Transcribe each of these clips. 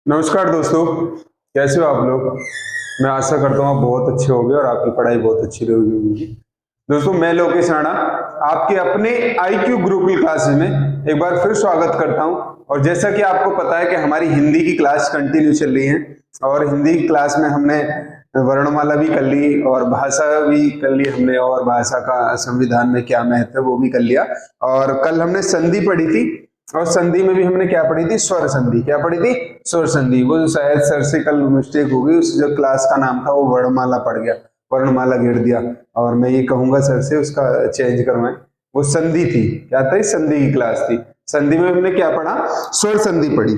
नमस्कार दोस्तों, कैसे हो आप लोग। मैं आशा करता हूँ आप बहुत अच्छे होंगे और आपकी पढ़ाई बहुत अच्छी रहेगी। दोस्तों, मैं लोकेश राणा आपके अपने IQ ग्रुप की क्लासेस में एक बार फिर स्वागत करता हूँ। और जैसा कि आपको पता है कि हमारी हिंदी की क्लास कंटिन्यू चल रही है और हिंदी की क्लास में हमने वर्णमाला भी कर ली और भाषा भी कर ली हमने, और भाषा का संविधान में क्या महत्व है वो भी कर लिया। और कल हमने संधि पढ़ी थी और संधि में भी हमने क्या पढ़ी थी, स्वर संधि। क्या पढ़ी थी? स्वर संधि। वो शायद सर से कल मिस्टेक हो गई, उस जो क्लास का नाम था वो वर्णमाला पड़ गया, वर्णमाला गिर दिया, और मैं ये कहूंगा सर से उसका चेंज करवाएं। वो संधि थी। क्या था? संधि की क्लास थी। संधि में हमने क्या पढ़ा? स्वर संधि पढ़ी।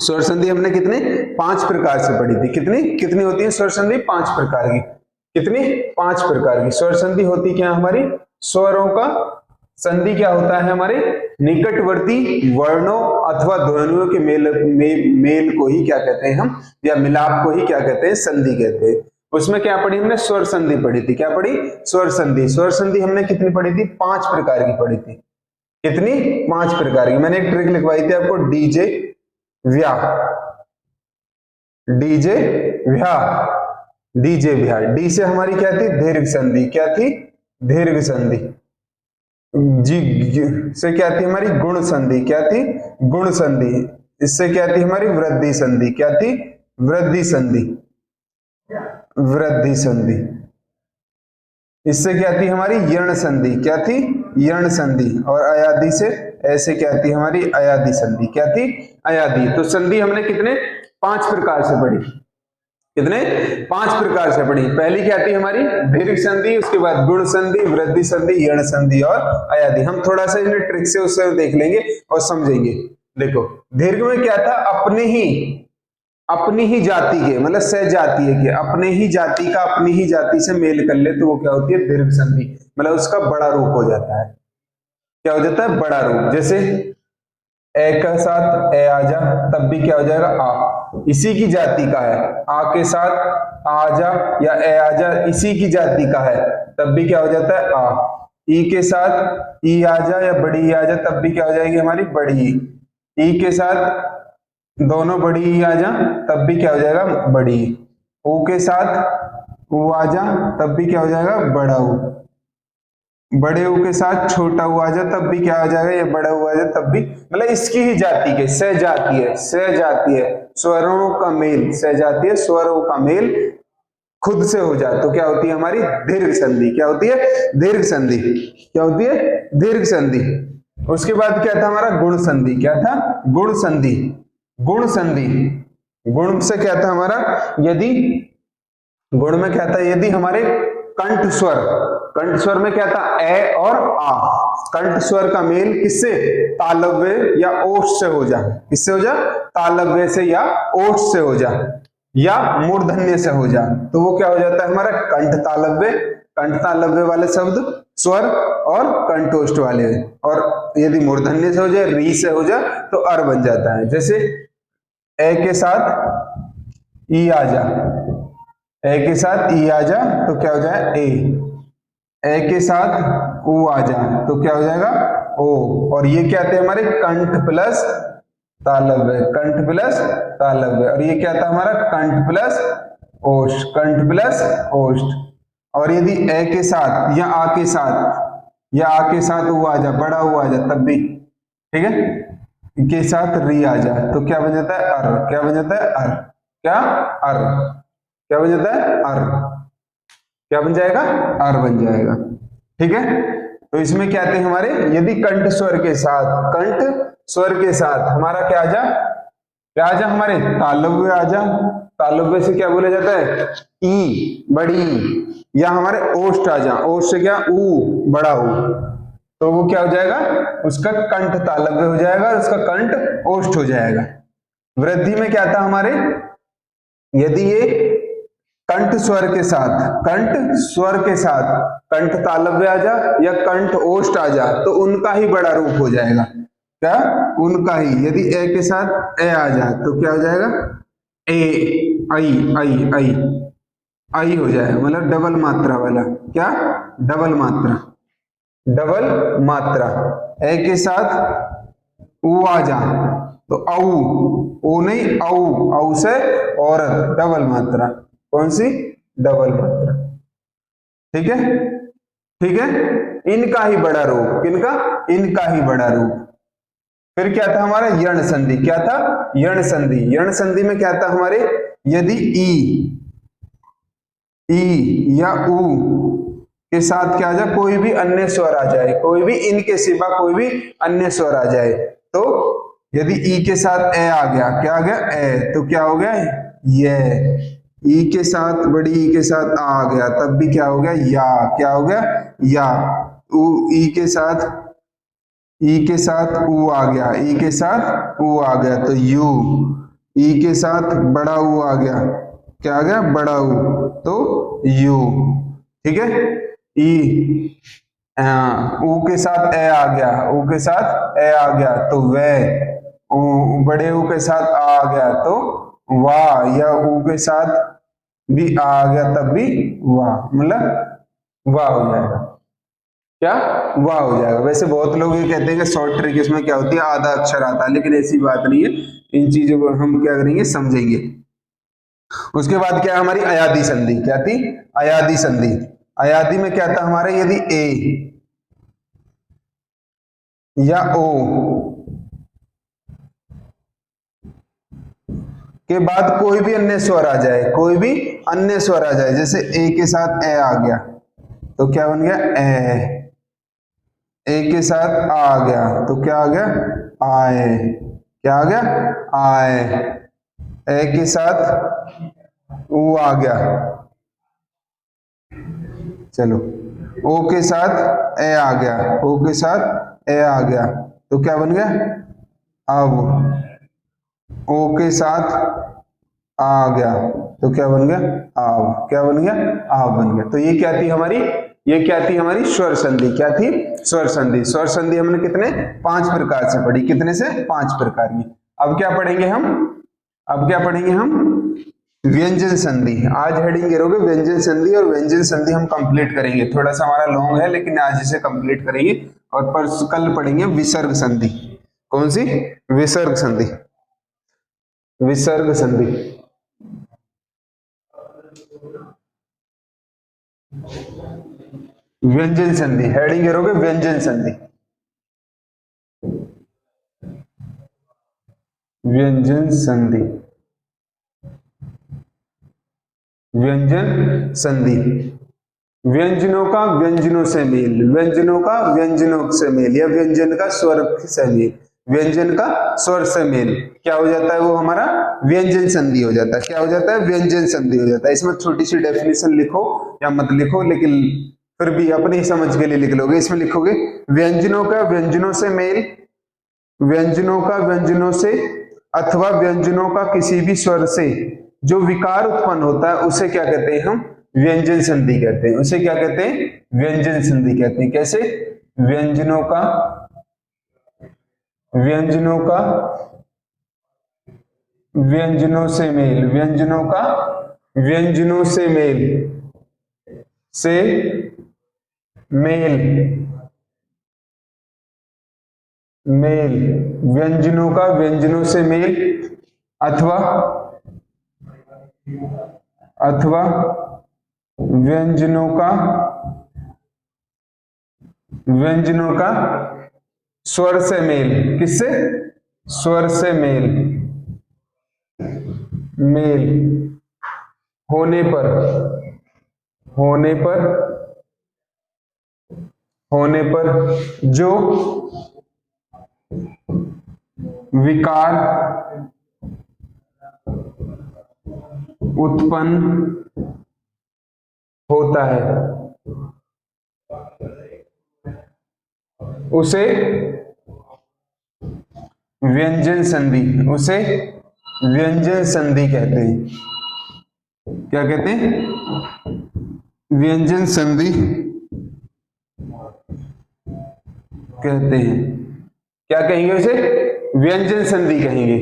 स्वर संधि हमने कितने 5 प्रकार से पढ़ी थी। कितनी कितनी होती है स्वर संधि? 5 प्रकार की। कितनी? 5 प्रकार की स्वर संधि होती क्या हमारी? स्वरों का संधि क्या होता है हमारे? निकटवर्ती वर्णों अथवा ध्वनियों के मेल को ही क्या कहते हैं हम, या मिलाप को ही क्या कहते हैं? संधि कहते हैं। उसमें क्या पढ़ी हमने? स्वर संधि पढ़ी थी। क्या पढ़ी? स्वर संधि। स्वर संधि हमने कितनी पढ़ी थी? 5 प्रकार की पढ़ी थी। कितनी? 5 प्रकार की। मैंने एक ट्रिक लिखवाई थी आपको, डीजे व्या, डीजे व्या, डीजे व्या। डी से हमारी क्या थी? दीर्घ संधि। क्या थी? दीर्घ संधि। जी से क्या थी हमारी? गुण संधि। क्या थी? गुण संधि। इससे क्या थी हमारी? वृद्धि संधि। क्या थी? वृद्धि संधि। वृद्धि संधि। इससे क्या थी हमारी? यण संधि। क्या थी? यण संधि। और अयादि से ऐसे क्या थी हमारी? अयादि संधि। क्या थी? अयादि। तो संधि हमने कितने 5 प्रकार से पढ़ी। कितने? 5 प्रकार से पढ़ी। पहली क्या थी हमारी? दीर्घ संधि, उसके बाद गुण संधि, वृद्धि संधि, यण संधि और अयादि। हम थोड़ा सा इन्हें ट्रिक से उससे देख लेंगे और समझेंगे। देखो, दीर्घ में क्या था? अपनी ही जाति के, मतलब सजातीय के, अपने ही जाति का अपनी ही जाति से मेल कर ले तो वो क्या होती है? दीर्घ संधि। मतलब उसका बड़ा रूप हो जाता है। क्या हो जाता है? बड़ा रूप। जैसे ए के साथ ए आ जा, तब भी क्या हो जाएगा? आ। इसी की जाति का है। आ के साथ आ जा या ए आ जा, इसी की जाति का है, तब भी क्या हो जाता है? आ। ई के साथ ई आ जा या बड़ी ई आ जा, तब भी क्या हो जाएगी हमारी? बड़ी ई। ई के साथ दोनों बड़ी ई आ जा, तब भी क्या हो जाएगा? बड़ी ई। ऊ के साथ ऊ आ जा, तब भी क्या हो जाएगा? बड़ा ऊ। बड़े ऊ के साथ छोटा ऊ आ जा, तब भी क्या हो जाएगा? ये बड़ा ऊ आ जा, तब भी, मतलब इसकी ही जाति के, सजातीय, सजातीय स्वरों का मेल, सजातीय स्वरों का मेल खुद से हो जाए तो क्या होती है हमारी? दीर्घ संधि। क्या होती है? दीर्घ संधि। क्या होती है? दीर्घ संधि। उसके बाद क्या था हमारा? गुण संधि। क्या था? गुण संधि। गुण संधि। गुण से क्या था हमारा? यदि गुण में क्या था? यदि हमारे कंठ स्वर, कंठ स्वर में क्या था? ए और आ। कंठ स्वर का मेल किससे? तालव्य या ओष्ठ से हो जा। किससे हो जा? तालव्य से या ओष्ठ से हो जा, या मूर्धन्य से हो जा, तो वो क्या हो जाता है हमारा? कंठ तालव्य। कंठ तालव्य वाले शब्द स्वर और कंठोष्ठ वाले। और यदि मूर्धन्य से हो जाए, री से हो जाए, तो अर बन जाता है। जैसे ए के साथ ई आ जा, ए के साथ ई आ जा तो क्या हो जाए? ए के साथ ऊ आ जा तो क्या हो जाएगा? ओ। और ये क्या थे हमारे? कंठ प्लस तालव्य। कंठ प्लस तालव्य। और ये क्या था हमारा? कंठ प्लस ओष्ठ। कंठ प्लस ओष्ठ। और यदि ए के साथ या आ के साथ, या आ के साथ ऊ आ जा, बड़ा ऊ आ जा, तब भी ठीक है, के साथ री आ जा तो क्या बन जाता है? अर। क्या बन जाता है? अर। क्या? अर। क्या बन जाता है? अर। क्या बन जाएगा? अर बन जाएगा। ठीक है। तो इसमें क्या थे हमारे? यदि कंठ स्वर के साथ, कंठ स्वर के साथ हमारा क्या आ जा? क्या आ जा हमारे? तालव्य आ जा। तालव्य से क्या बोला जाता है? ई, बड़ी। या हमारे ओष्ठ आ जा। ओष्ठ से क्या? ऊ, बड़ा ऊ। तो वो क्या हो जाएगा? उसका कंठ तालव्य हो जाएगा, उसका कंठ ओष्ठ हो जाएगा। वृद्धि में क्या था हमारे? यदि ये कंठ स्वर के साथ, कंठ स्वर के साथ कंठ तालव्य आ जा या कंठ ओष्ठ आ जा, तो उनका ही बड़ा रूप हो जाएगा। क्या? उनका ही। यदि ए के साथ ए आ जा तो क्या हो जाएगा? ए, आई, आई, आई, आई हो जाएगा, मतलब डबल मात्रा वाला। क्या? डबल मात्रा। डबल मात्रा। ए के साथ ऊ आ जा तो औ, ओ नहीं औ, औ से औरत, डबल मात्रा। कौन सी? डबल मात्रा। ठीक है, ठीक है। इनका ही बड़ा रूप, किनका? इनका ही बड़ा रूप। फिर क्या था हमारा? यण संधि। क्या था? यण संधि। यण संधि में क्या था हमारे? यदि ई या ऊ के साथ क्या आ जाए? कोई भी अन्य स्वर आ जाए, कोई भी इनके सिवा कोई भी अन्य स्वर आ जाए, तो यदि ई के साथ ए आ गया, क्या आ गया? ए, तो क्या हो गया? ये। ई के साथ, बड़ी ई के साथ आ गया, तब भी क्या हो गया? या। क्या हो गया? या। ई के साथ, ई के साथ ऊ आ गया, ई के साथ ऊ आ गया तो यू। ई के साथ बड़ा ऊ आ गया, क्या आ गया? बड़ा ऊ, तो यू। ठीक है। ई, ऊ के साथ ए आ गया, ऊ के साथ ए आ गया तो वे। बड़े ऊ के साथ आ गया तो वाह, या ऊ के साथ भी आ गया तब भी वाह, मतलब वाह हो जाएगा। क्या? वाह हो जाएगा। वैसे बहुत लोग ये कहते हैं कि शॉर्ट ट्रिक इसमें क्या होती है? आधा अक्षर आता है, लेकिन ऐसी बात नहीं है। इन चीजों को हम क्या करेंगे? समझेंगे। उसके बाद क्या हमारी? अयादी संधि। क्या थी? अयादी संधि। अयादी में क्या था हमारे? यदि ए या ओ के बाद कोई भी अन्य स्वर आ जाए, कोई भी अन्य स्वर आ जाए, जैसे ए के साथ ए आ गया तो क्या बन गया? ए। ए के साथ आ गया तो क्या आ गया? आए। क्या आ गया? आए। ए के साथ ऊ आ गया, चलो। ओ के साथ ए आ गया, ओ के साथ ए आ गया तो क्या बन गया? अब। ओ के साथ आ गया तो क्या बन गया? आव। क्या बन गया? आव बन गया। तो ये क्या थी हमारी? ये क्या थी हमारी? स्वर संधि। क्या थी? स्वर संधि। स्वर संधि हमने कितने? 5 प्रकार से पढ़ी। कितने से? 5 प्रकार की। अब क्या पढ़ेंगे हम? अब क्या पढ़ेंगे हम? व्यंजन संधि। आज हेडिंग करोगे व्यंजन संधि, और व्यंजन संधि हम कंप्लीट करेंगे। थोड़ा सा हमारा लॉन्ग है, लेकिन आज इसे कंप्लीट करेंगे। और कल पढ़ेंगे विसर्ग संधि। कौन सी? विसर्ग संधि। विसर्ग संधि। व्यंजन संधि हेडिंग करोगे व्यंजन संधि। व्यंजन संधि। व्यंजन संधि। व्यंजनों का व्यंजनों से मेल, व्यंजनों का व्यंजनों से मेल, या व्यंजन का स्वर से मेल, व्यंजन का स्वर से मेल क्या हो जाता है? वो हमारा व्यंजन संधि हो जाता है। क्या हो जाता है? व्यंजन संधि हो जाता है। इसमें छोटी सी डेफिनेशन लिखो या मत लिखो, लेकिन फिर भी अपनी समझ के लिए लिख लोगे। इसमें लिखोगे व्यंजनों का व्यंजनों से मेल, व्यंजनों का व्यंजनों से, अथवा व्यंजनों का किसी भी स्वर से जो विकार उत्पन्न होता है उसे क्या कहते हैं? हम व्यंजन संधि कहते हैं। उसे क्या कहते हैं? व्यंजन संधि कहते हैं। कैसे? व्यंजनों का व्यंजनों से मेल, व्यंजनों का व्यंजनों से मेल, व्यंजनों का व्यंजनों से मेल, अथवा व्यंजनों का स्वर से मेल। किससे? स्वर से मेल होने पर जो विकार उत्पन्न होता है उसे व्यंजन संधि कहते हैं। क्या कहते हैं? व्यंजन संधि कहते हैं। क्या कहेंगे उसे? व्यंजन संधि कहेंगे।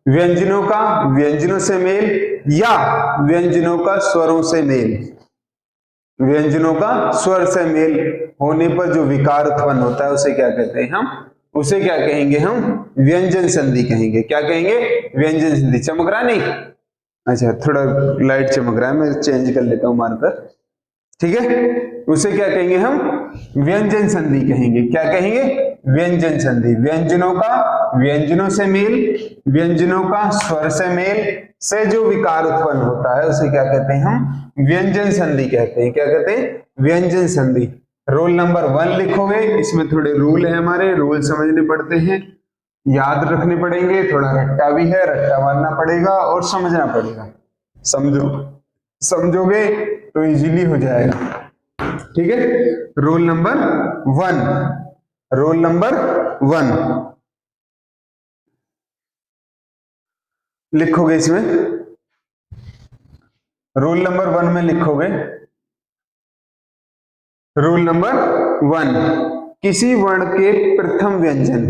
व्यंजनों का व्यंजनों से मेल, या व्यंजनों का स्वरों से मेल। व्यंजनों का स्वर से मेल होने पर जो विकार उत्पन्न होता है उसे क्या कहते हैं? हम उसे क्या कहेंगे हम? व्यंजन संधि कहेंगे। क्या कहेंगे? व्यंजन संधि। चमक रहा नहीं? अच्छा, थोड़ा लाइट चमक रहा है, मैं चेंज कर लेता हूं मार्कर। ठीक है, उसे क्या कहेंगे हम? व्यंजन संधि कहेंगे। क्या कहेंगे? व्यंजन संधि। व्यंजनों का, व्यंजनों से मेल, व्यंजनों का स्वर से मेल से जो विकार उत्पन्न होता है उसे क्या कहते हैं हम? व्यंजन संधि कहते हैं। क्या कहते हैं? व्यंजन संधि। रोल नंबर 1 लिखोगे, इसमें थोड़े रूल है हमारे, रूल समझने पड़ते हैं, याद रखने पड़ेंगे, थोड़ा रट्टा भी है, रट्टा मारना पड़ेगा और समझना पड़ेगा। समझोगे तो इजीली हो जाएगा। ठीक है, रोल नंबर 1, रोल नंबर 1 लिखोगे इसमें। रोल नंबर 1 में लिखोगे, रूल नंबर 1, किसी वर्ण के प्रथम व्यंजन,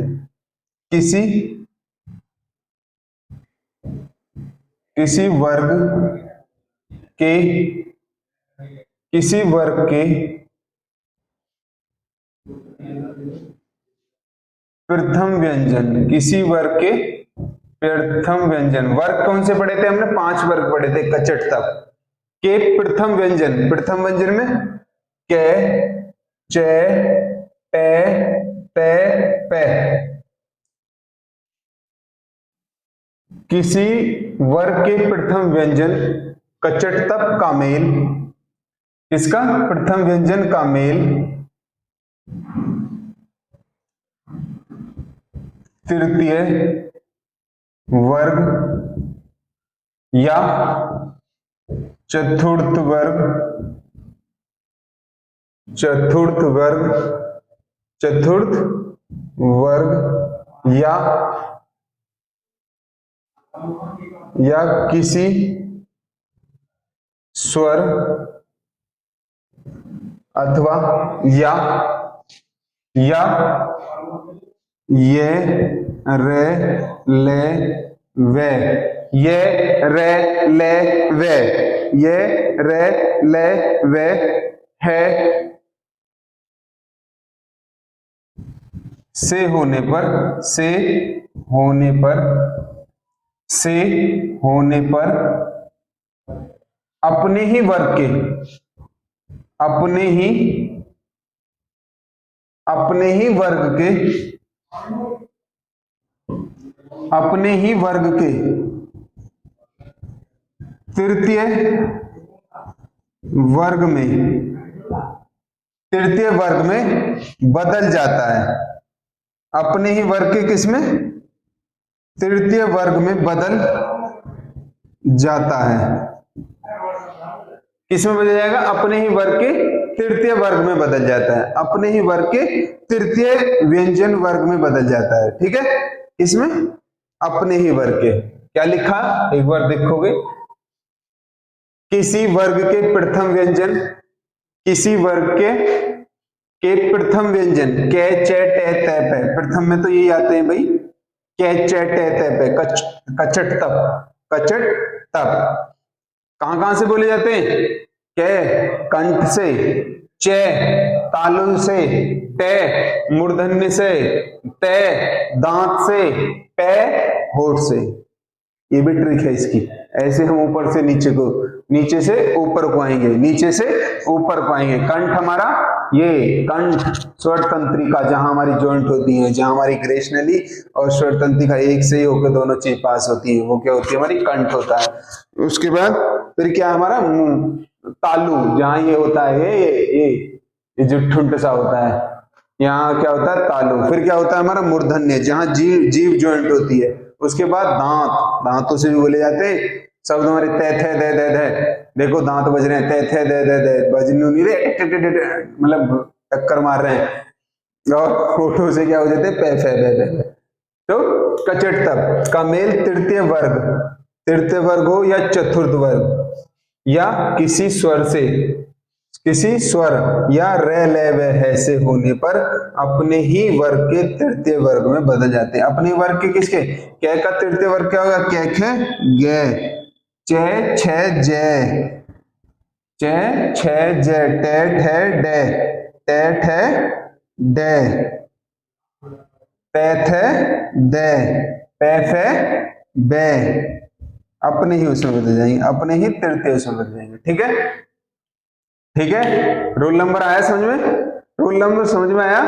किसी वर्ग के, किसी वर्ग के प्रथम व्यंजन, किसी वर्ग के प्रथम व्यंजन। वर्ग कौन से पढ़े थे हमने? 5 वर्ग पढ़े थे कचट तक के प्रथम व्यंजन। प्रथम व्यंजन में क, च, ट, त, प। किसी वर्ग के प्रथम व्यंजन कचट तक का मेल, इसका प्रथम व्यंजन का मेल तृतीय वर्ग या चतुर्थ वर्ग, चतुर्थ वर्ग या किसी स्वर अथवा या ये रे ले वे, ये रे ले वे, ये रे ले वे है से होने पर, से होने पर अपने ही वर्ग के, अपने ही वर्ग के तृतीय वर्ग में बदल जाता है। अपने ही वर्ग के किसमें? तृतीय वर्ग में बदल जाता है। किसमें बदल जाएगा? अपने ही वर्ग के तृतीय वर्ग में बदल जाता है। अपने ही वर्ग के तृतीय व्यंजन वर्ग में बदल जाता है। ठीक है, इसमें अपने ही वर्ग के। क्या लिखा? एक बार देखोगे, किसी वर्ग के प्रथम व्यंजन, किसी वर्ग के प्रथम व्यंजन क, च, ट, त, प। प्रथम में तो यही आते हैं भाई, क, च, ट, त, प। कचट तप कहां से बोले जाते हैं? क कंठ से, च तालु से, ट मूर्धन्य से, त दांत से, प होठ से। ये भी ट्रिक है इसकी। ऐसे हम ऊपर से नीचे को, नीचे से ऊपर को आएंगे, नीचे से ऊपर को आएंगे। कंठ हमारा, ये कंठ स्वर तंत्रिका, जहां हमारी जॉइंट होती है, जहां हमारी ग्रेशनली और स्वर तंत्रिका एक से ही होकर दोनों चीज पास होती है, वो क्या होती है? हमारी कंठ होता है। उसके बाद फिर क्या हमारा? मुंह, तालु, जहां ये होता है, ये जो ठुंड सा होता है, यहाँ क्या होता है? तालु। फिर क्या होता है हमारा? मूर्धन्य, जहां जीव जॉइंट होती है। उसके बाद दांत, दांतों से भी बोले जाते हैं शब्द हमारे। ते थे दे दे दे, देखो दांत बज रहे हैं, ते थे दे दे दे, बजनू नहीं रहे, मतलब टक्कर मार रहे हैं। और होठों से क्या हो जाते हैं? पे फे दे दे। तो कचट तप का मेल तृतीय वर्ग हो या चतुर्थ वर्ग या किसी स्वर या रे ले वे है से होने पर अपने ही वर्ग के तृतीय वर्ग में बदल जाते हैं। अपने वर्ग के किसके? कै का तृतीय वर्ग क्या होगा? कै खे गे, चे छे जय, चे छे जय, टे ठे डे, टे ठे डे, ते थे दे, पे फे बे, अपने ही उसमें बदल जाएंगे, अपने ही तृतीय उसमें बदल जाएंगे। ठीक है, ठीक है, रूल नंबर आया समझ में? रूल नंबर समझ में आया?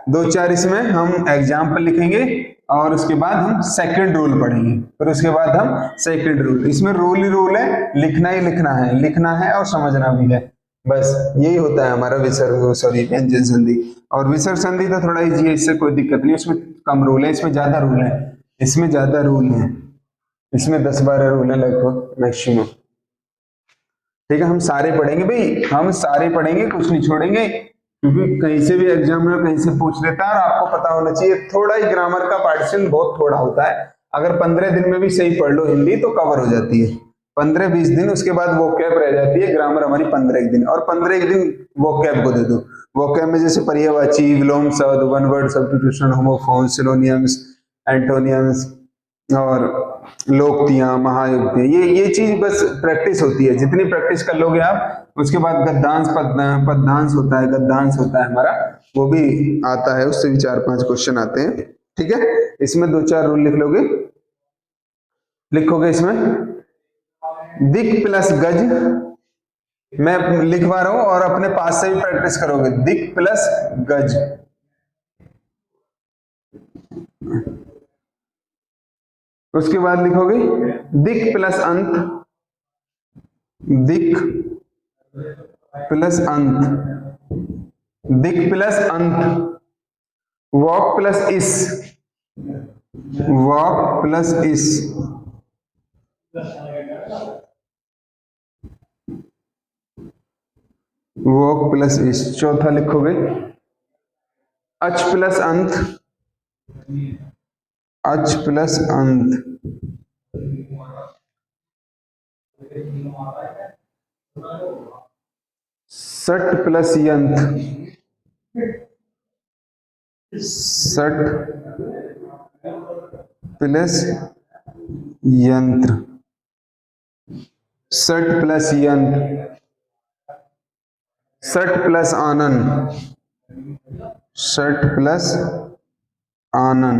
2-4 इसमें हम एग्जाम्पल लिखेंगे और उसके बाद हम सेकंड रूल पढ़ेंगे, फिर उसके बाद हम सेकंड रूल। इसमें रूल ही रूल है, लिखना ही लिखना है, लिखना है और समझना भी है, बस यही होता है हमारा विसर्ग सॉरी व्यंजन संधि। और विसर्ग संधि तो थोड़ा इजी है, इससे कोई दिक्कत नहीं, उसमें कम रूल है, इसमें ज्यादा रूल है, इसमें ज्यादा रूल है, इसमें 10-12 रूल है लगभग मैक्सिमम। ठीक है, हम सारे पढ़ेंगे भाई, हम सारे पढ़ेंगे, कुछ नहीं छोड़ेंगे, क्योंकि कहीं से भी एग्जाम में कहीं से पूछ लेता है और आपको पता होना चाहिए। थोड़ा ही ग्रामर का पार्टीशन बहुत थोड़ा होता है, अगर 15 दिन में भी सही पढ़ लो हिंदी तो कवर हो जाती है, 15-20 दिन, उसके बाद वोकैब रह जाती है, ग्रामर हमारी 15 दिन, और 15 दिन वोकैब को दे दो। वोकैब में जैसे पर्यायवाची, विलोम शब्द, one word substitution, homophones, synonyms, एंटोनियम्स और लोकोक्तियां, महायुक्तियां, ये चीज बस प्रैक्टिस होती है, जितनी प्रैक्टिस कर लोगे आप। उसके बाद गद्यांश, पद्यांश होता है, गद्यांश होता है हमारा, वो भी आता है, उससे भी 4-5 क्वेश्चन आते हैं। ठीक है, इसमें 2-4 रूल लिख लोगे, लिखोगे इसमें दिक प्लस गज, मैं लिखवा रहा हूं और अपने पास से भी प्रैक्टिस करोगे, दिक प्लस गज, उसके बाद लिखोगे दिक प्लस अंत, दिक प्लस अंत, दिक प्लस अंत, वॉक प्लस इस, वॉक प्लस इस, वॉक प्लस इस। चौथा लिखोगे अच प्लस अंत, अच प्लस अंत, सट प्लस यंत, सट प्लस यंत्र, सट प्लस यंत्र, सट प्लस आनन, सट प्लस आनन।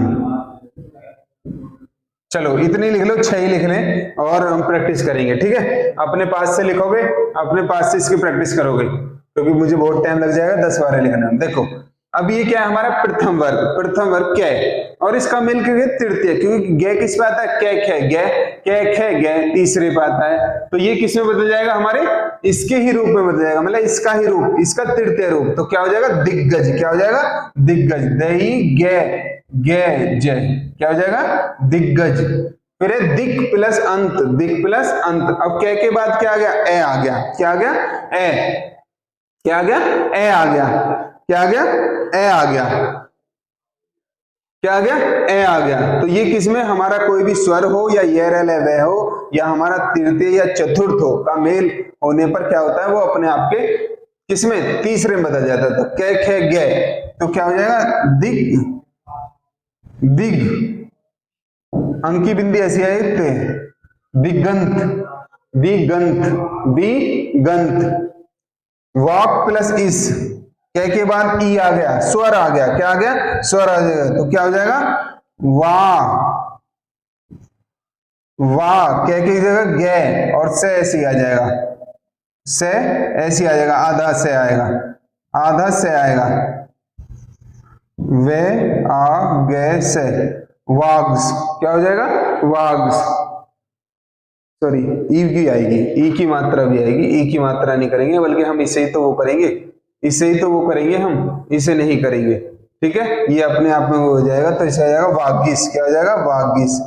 चलो इतने लिख लो, 6 ही लिख लें और हम प्रैक्टिस करेंगे। ठीक है, अपने पास से लिखोगे, अपने पास से इसकी प्रैक्टिस करोगे, क्योंकि मुझे बहुत टाइम लग जाएगा 10-12 लिखने में। देखो अब ये क्या है हमारा प्रथम वर्ग, प्रथम वर्ग कै, और इसका मिल के तृतीय, क्योंकि गे किस पे आता है, कै खे गे, कै खे गे तीसरे पे आता है, तो ये किस में बदल जाएगा, हमारे इसके ही रूप में बदल जाएगा, मतलब इसका ही रूप, इसका तृतीय रूप, तो क्या हो जाएगा, दिग्गज। क्या हो जाएगा, दिग्गज, दही गे गे जय, क्या हो जाएगा, दिग्गज। फिर है दिक प्लस अंत, दिक प्लस अंत। अब कै के बाद क्या आ गया, ए आ गया, क्या आ गया, ए, क्या आ गया, ए आ गया, क्या आ गया, ए आ गया, क्या आ गया, ए आ गया। तो ये किसमें, हमारा कोई भी स्वर हो या ये वह हो या हमारा तृतीय या चतुर्थ हो का मेल होने पर क्या होता है, वो अपने आप के किसमें, तीसरे में बदल जाता है। तो कै खे गे, तो क्या हो जाएगा, दिग, दिग, अंक की बिंदी ऐसी है, दिगंत, दिगंत, दिगंत। वॉक प्लस इस, कै के बाद ई आ गया, स्वर आ गया, क्या आ गया, स्वर आ जाएगा, तो क्या हो जाएगा, वाह, वाह, कै की जगह गे और से ऐसी आ जाएगा, से ऐसी आ जाएगा, आधा से आएगा, आधा से आएगा, वे आ गे से, वाग्स, क्या हो जाएगा, वाग्स, सॉरी ई की आएगी, ई की मात्रा भी आएगी, ई की मात्रा नहीं करेंगे, बल्कि हम इसे ही तो वो करेंगे, इसे ही तो वो करेंगे, हम इसे नहीं करेंगे। ठीक है, ये अपने आप में वो हो जाएगा, तो इसे आ जाएगा वागिस, क्या हो जाएगा, वागिस,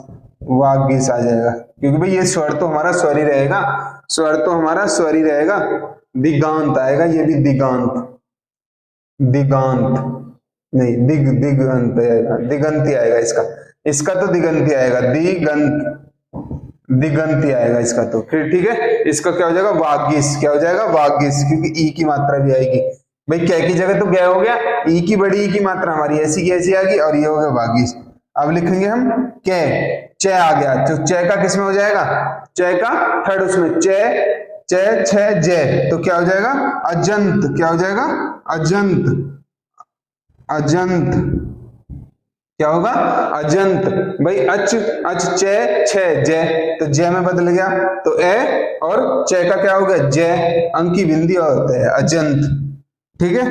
वागिस आ जाएगा, क्योंकि भाई ये स्वर तो हमारा स्वर ही रहेगा, स्वर तो हमारा स्वर ही रहेगा। दिगांत आएगा, ये भी दिगांत, दिगांत नहीं, दिग, दिगंत आएगा, दिगंती आएगा इसका, इसका तो दिगंती आएगा, दिगंत, दिगंती आएगा इसका तो। फिर ठीक है, इसका क्या हो जाएगा, वागिस, क्या हो जाएगा, वागिस, क्योंकि ई की मात्रा भी आएगी। भाई क्या की जगह तो गया हो गया, ई की बड़ी ई की मात्रा हमारी ऐसी की ऐसी आ गई, और ये हो गया वागिस। अब लिखेंगे हम कै, च आ गया, तो च का किसमें हो जाएगा, च का थर्ड उसमें, च, च, छ, जय, तो क्या हो जाएगा, अजंत, क्या हो जाएगा, अजंत, अजंत, क्या होगा? अजंत। भाई अच अच चे छे जय, तो जय में बदल गया, तो ए और चे का क्या हो गया? जय, अंक की बिंदी और होता है अजंत। ठीक है,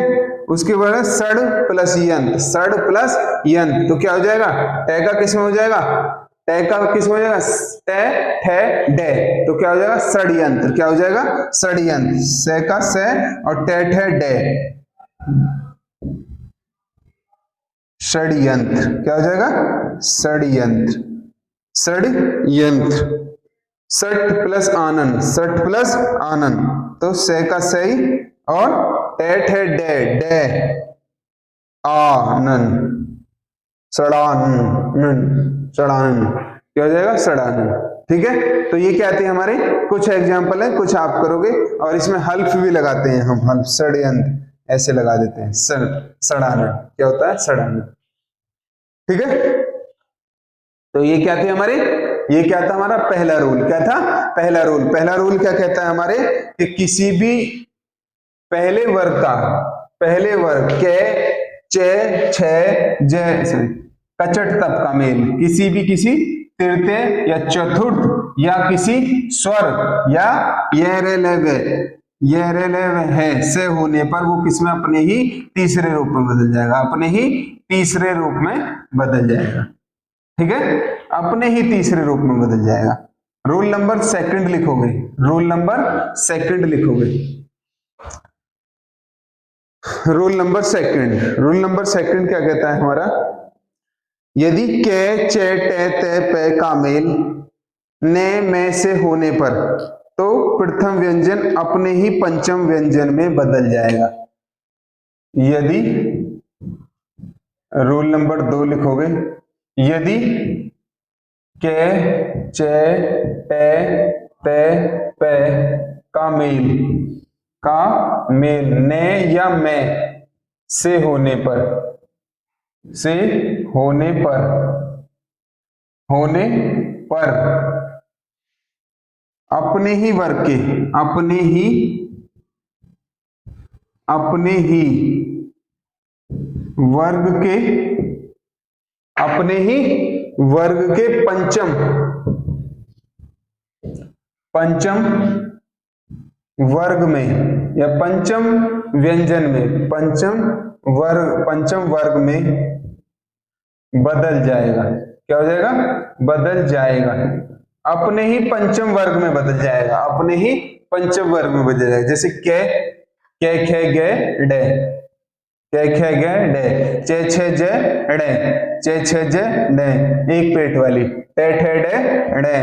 उसके बाद है सड़ प्लस यंत, सड़ प्लस यंत, तो क्या हो जाएगा? टे का किस में हो जाएगा? टे का किस में हो जाएगा? टे ठे डे, तो क्या हो जाएगा? षड्यंत्र। क्या हो जाएगा? षड्यंत्र। से का से और टे ठे डे, षड्यंत्र। क्या हो जाएगा? षड्यंत्र, षड्यंत्र। सठ प्लस आनंद, सठ प्लस आनंद, तो से का सही और टेठ है डे, डे आनंद, सड़ानन, सड़ानन। क्या हो जाएगा? सड़ानन। ठीक है, तो ये क्या आते हैं हमारे कुछ एग्जाम्पल है, कुछ आप करोगे और इसमें हल्फ भी लगाते हैं हम, हल्फ षड्यंत्र ऐसे लगा देते हैं, सड़ानन। क्या होता है? सड़ानन। ठीक है, तो ये क्या थे हमारे, ये क्या था हमारा पहला रूल? क्या था? पहला रूल। पहला रूल क्या कहता है हमारे कि किसी भी पहले वर्ग का, पहले वर्ग के चे छे जय कचट तप का मेल किसी भी किसी तृतीय या चतुर्थ या किसी स्वर या ये है से होने पर वो किसमें? अपने ही तीसरे रूप में बदल जाएगा, अपने ही तीसरे रूप में बदल जाएगा। ठीक है, अपने ही तीसरे रूप में बदल जाएगा। रूल नंबर सेकंड लिखोगे, रूल नंबर सेकंड लिखोगे, rule number second. Rule number second क्या कहता है हमारा? यदि के चे टे ते पे का मेल ने में से होने पर तो प्रथम व्यंजन अपने ही पंचम व्यंजन में बदल जाएगा। यदि, रूल नंबर 2 लिखोगे, यदि के चे टे ते पे का मेल ने या में से होने पर अपने ही वर्ग के, अपने ही वर्ग के पंचम वर्ग में या पंचम व्यंजन में, पंचम वर्ग में बदल जाएगा। क्या हो जाएगा? बदल जाएगा, अपने ही पंचम वर्ग में बदल जाएगा, अपने ही पंचम वर्ग में बदल जाएगा। जैसे के खे गे डे, के खे गे डे, चे छे जे डे, चे छे जे डे, एक पेट वाली, टे ठे डे डे,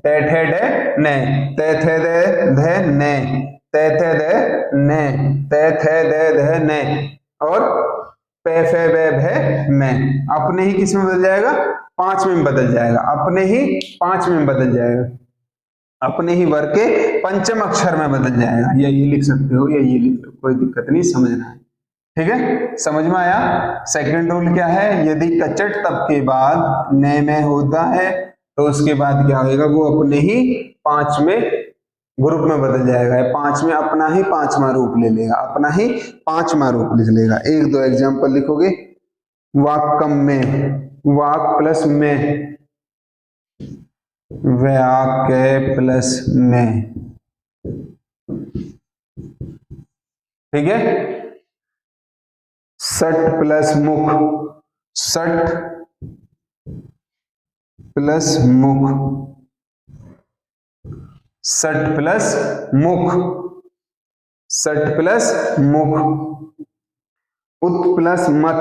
टे ठे डे ने, ते थे दे धे ने, ते थे दे ने, ते थे दे धे ने, और पे फे बे भे में। अपने ही किस में बदल जाएगा? पांचवें में बदल जाएगा, अपने ही पांचवें में बदल जाएगा, अपने ही वर्ग के पंचम अक्षर में बदल जाएगा। या ये लिख सकते हो या ये लिख लो, कोई दिक्कत नहीं, समझना है। ठीक है, समझ में आया? सेकंड रूल क्या है? यदि कचट तब के बाद ने में होता है तो उसके बाद क्या होगा? वो अपने ही पांचवें ग्रुप में बदल जाएगा, पांच में अपना ही पांचवा रूप ले लेगा, अपना ही पांचवा रूप लिख लेगा। एक दो एग्जांपल लिखोगे, वाक्कम में, वाक प्लस में, व्याक प्लस में। ठीक है, सट प्लस मुख, सट प्लस मुख, सट प्लस मुख, सट प्लस मुख, उत प्लस मत।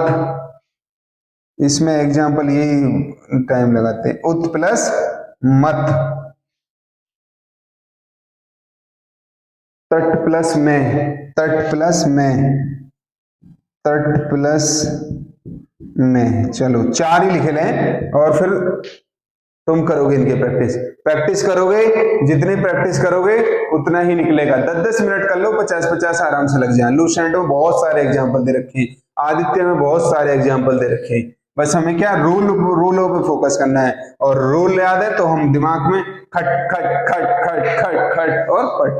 इसमें एग्जांपल यही टाइम लगाते हैं, उत प्लस मत, तट प्लस में, तट प्लस में, तट प्लस में। चलो 4 ही लिखे लें और फिर तुम करोगे इनके प्रैक्टिस करोगे, जितनी प्रैक्टिस करोगे उतना ही निकलेगा। 10-10 मिनट कर लो, 50-50 आराम से लग जाए। लूसेंट में बहुत सारे एग्जांपल दे रखे हैं, आदित्य में बहुत सारे एग्जांपल दे रखे हैं। बस हमें क्या रूलों पे फोकस करना है, और रूल याद है तो हम दिमाग में खट खट खट खट खट खट और पट,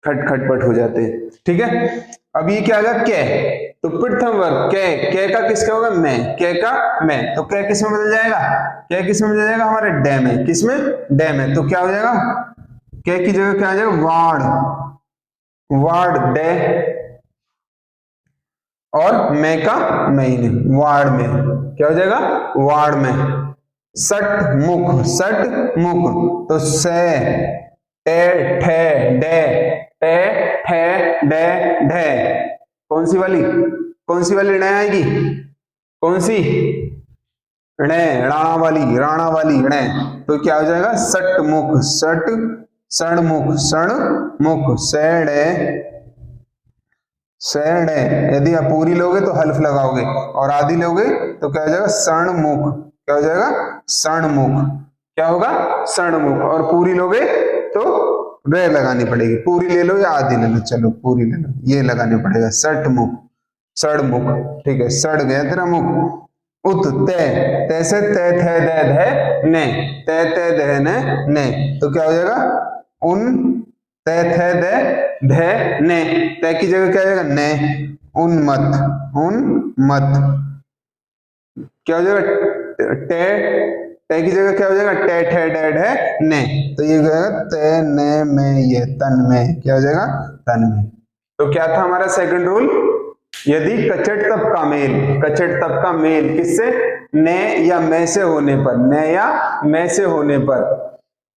खट खट पट हो जाते हैं। ठीक है, अब ये क्या होगा कै, तो प्रथम वर्ग कै का किसका होगा मैं, कै का मैं, तो कै किस में बदल जाएगा, कै किस में बदल जाएगा हमारे डै में, किस में डै में, तो क्या हो जाएगा कै की जगह क्या आ जाएगा वाड़, वाड़ डै, और मैं का महीने वाड़ में, क्या हो जाएगा वाड़ में। सट मुख, तो से टे ठे डे, टे ठे डे ढे, कौन सी वाली णे आएगी, कौन सी णे, राणा वाली णे, तो क्या हो जाएगा सट मुख, सण मुख, सेड़े, यदि आप पूरी लोगे तो हल्फ लगाओगे और आधी लोगे तो क्या हो जाएगा सण मुख, क्या हो जाएगा सण मुख, क्या होगा सण मुख, और पूरी लोगे तो रे लगानी पड़ेगी, पूरी ले लो या आधी ले लो, चलो पूरी ले लो, ये लगानी पड़ेगा सट मुख, सड़ मुख, ठीक है सड़ गया तेरा मुख। उत तै से तै थे दे धे ने, तै ते दे ने, तो क्या हो जाएगा उन तै थे दे धे ने, तै की जगह क्या हो जाएगा ने, उन्मत्त, क्या हो जाएगा टे की जगह क्या हो जाएगा टे ठे डे ढे ने, तो ये जाएगा ते ने में, ये तन में, क्या हो जाएगा तन में। तो क्या था हमारा सेकंड रूल, यदि कचट तब का मेल किससे ने या मैं से होने पर, ने या मैं से होने पर,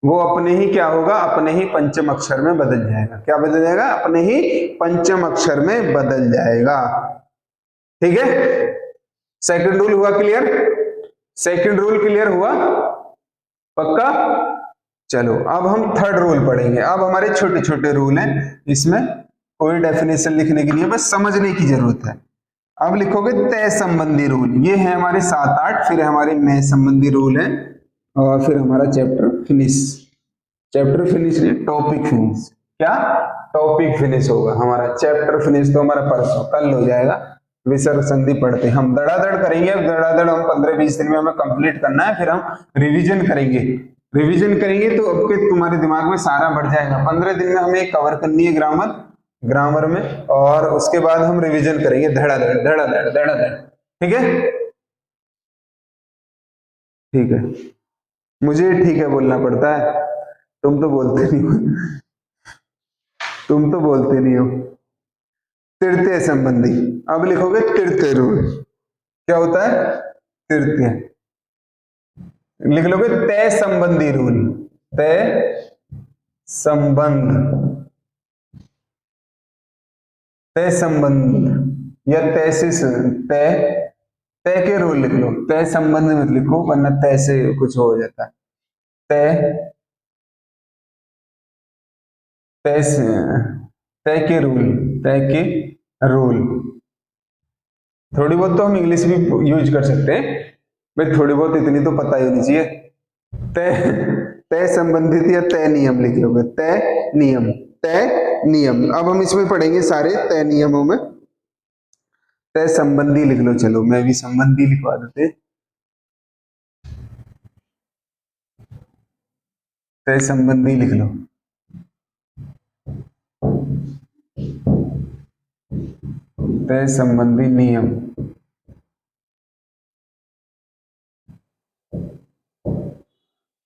वो अपने ही क्या होगा, अपने ही पंचम अक्षर में बदल जाएगा, क्या बदल जाएगा अपने ही पंचम अक्षर में बदल जाएगा, ठीक है। सेकंड रूल हुआ क्लियर, सेकंड रूल क्लियर हुआ पक्का। चलो अब हम थर्ड रूल पढ़ेंगे, अब हमारे छोटे छोटे रूल हैं, इसमें कोई डेफिनेशन लिखने की नहीं है, बस समझने की जरूरत है। अब लिखोगे तय संबंधी रूल, ये है हमारे 7-8, फिर हमारे मैं संबंधी रूल है, और फिर हमारा चैप्टर फिनिश नहीं टॉपिक फिनिश, क्या टॉपिक फिनिश होगा हमारा, चैप्टर फिनिश तो हमारा परसों कल हो जाएगा, विसर्ग संधि पढ़ते हम धड़ाधड़ करेंगे, अब धड़ाधड़ हम 15-20 दिन में हमें कंप्लीट करना है, फिर हम रिवीजन करेंगे तो अब तुम्हारे दिमाग में सारा बढ़ जाएगा। 15 दिन में हमें कवर करनी है ग्रामर में, और उसके बाद हम रिवीजन करेंगे धड़ाधड़, ठीक है। मुझे ठीक है बोलना पड़ता है, तुम तो बोलते नहीं हो। तृतीय संबंधी, अब लिखोगे तृतीय रूल, क्या होता है तृतीय, लिख लोगे तय संबंधी रूल, तय संबंध या तैसिस, तय के रूल लिख लो, तय संबंध मत लिखो वरना तय से कुछ हो जाता है, तय के रूल, थोड़ी बहुत तो हम इंग्लिश भी यूज कर सकते हैं भाई, थोड़ी बहुत इतनी तो पता ही होनी चाहिए। तय संबंधित या तय नियम लिख लोगे, तय नियम। अब हम इसमें पढ़ेंगे सारे तय नियमों में, तय संबंधी लिख लो, चलो मैं भी संबंधी लिखवा देते, तय संबंधी लिख लो, तय संबंधी नियम,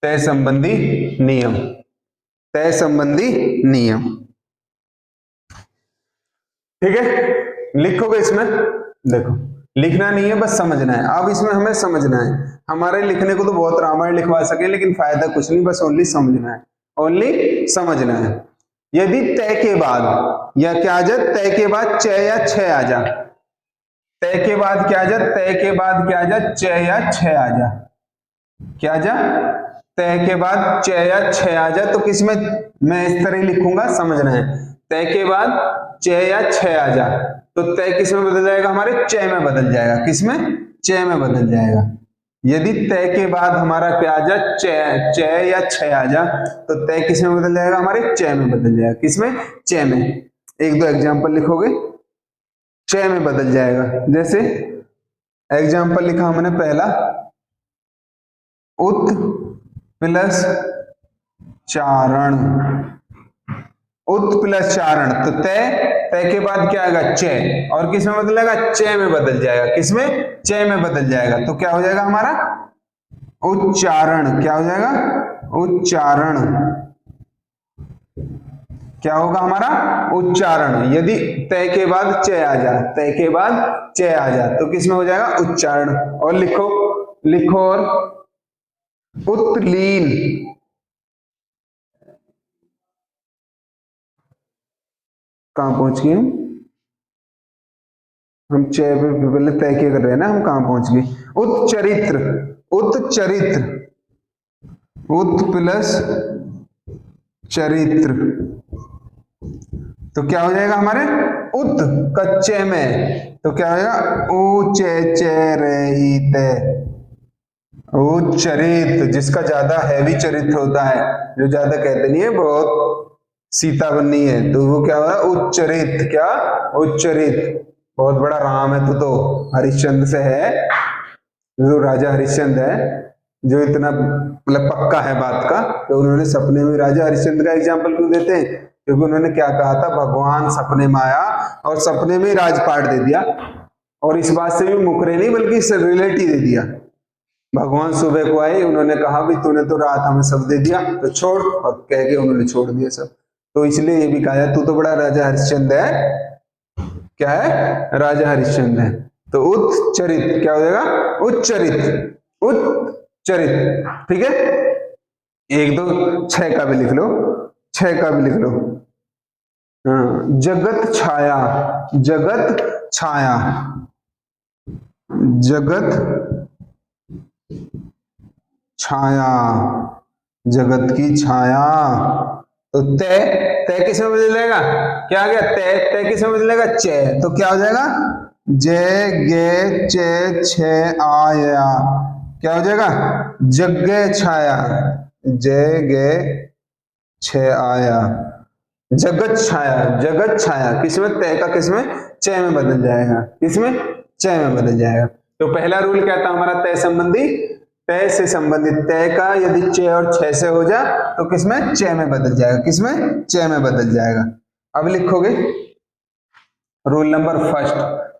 तय संबंधी नियम, ठीक है। लिखोगे इसमें, देखो लिखना नहीं है बस समझना है, अब इसमें हमें समझना है, हमारे लिखने को तो बहुत रामायण लिखवा सके लेकिन फायदा कुछ नहीं, बस ओनली समझना है। यदि तय के बाद या क्या आ जाए, तय के बाद च या छ आ जा, तय के बाद क्या आ जा, तय के बाद क्या आ जा, च या छ आ जा, क्या आ जा, तय के बाद च या छ आ जा, तो किसमें मैं इस तरह लिखूंगा, समझना है, तय के बाद च या छ आ जा, तो तय किस में बदल जाएगा, हमारे च में बदल जाएगा, किसमें च में बदल जाएगा। यदि तय के बाद हमारा क्या आ जा, च या छ आ जा, तो तय किस में बदल जाएगा, हमारे च में बदल जाएगा, किसमें च में। एक दो एग्जांपल लिखोगे, च में बदल जाएगा, जैसे एग्जांपल लिखा हमने पहला, उत प्लस चारण, उत प्लस चारण, तो तय, तय के बाद क्या आएगा चय, और किस में बदलेगा, चय में बदल जाएगा, किसमें, चय में बदल जाएगा, तो क्या हो जाएगा हमारा उच्चारण, क्या हो जाएगा उच्चारण, क्या होगा हमारा उच्चारण। यदि तय के बाद चय आ जाए, तय के बाद चय आ जाए तो किसमें हो जाएगा उच्चारण। और लिखो, लिखो और उत्लीन, कहां पहुंच गए हम चय पे पहले तय के कर रहे हैं ना, हम कहां पहुंच गए, उत्चरित्र, उत्चरित्र, उत प्लस चरित्र, तो क्या हो जाएगा हमारे उत कच्चे में, तो क्या हो जाएगा ऊचे चे रही ते, उच्चरित्र, जिसका ज्यादा हैवी चरित्र होता है, जो ज्यादा कहते नहीं है बहुत सीता बननी है, तो वो क्या होगा उच्चरित्र, क्या उच्चरित्र, बहुत बड़ा राम है तो हरिश्चंद्र से है, जो राजा हरिश्चंद्र है, जो इतना मतलब पक्का है बात का, तो उन्होंने सपने में राजा हरिश्चंद्र का एग्जाम्पल क्यों देते हैं, क्योंकि उन्होंने क्या कहा था, भगवान सपने में आया और सपने में ही राजपाट दे दिया, और इस बात से भी मुकरे नहीं बल्कि इससे रिलेट ही दे दिया। भगवान सुबह को आए, उन्होंने कहा भी तूने तो रात हमें सब दे दिया तो छोड़, और कह के उन्होंने छोड़ दिया सब, तो इसलिए ये भी कहा तू तो बड़ा राजा हरिश्चंद्र है, क्या है राजा हरिश्चंद्र है, तो उच्चरित क्या हो जाएगा उच्चरित, उच्चरित, ठीक है। 1 2 6 का भी लिख लो, 6 का भी लिख लो। हाँ, जगत छाया, जगत छाया, जगत छाया, जगत की छाया, तो तय, तय किसमें बदल जाएगा, क्या आ गया तय, तय किसमें बदलेगा चय, तो क्या हो जाएगा जय गे चे छे आया, क्या हो जाएगा जग्गे छाया, जय गे छे आया, जगत छाया, जगत छाया, किसमें तय का किसमें चय में बदल जाएगा, किसमें चय में बदल जाएगा। तो पहला रूल क्या था हमारा तय संबंधी, तय से संबंधित तय का यदि चय और छय से हो जाए तो किसमें चय में बदल जाएगा, किसमें चय में बदल जाएगा। अब लिखोगे रूल नंबर फर्स्ट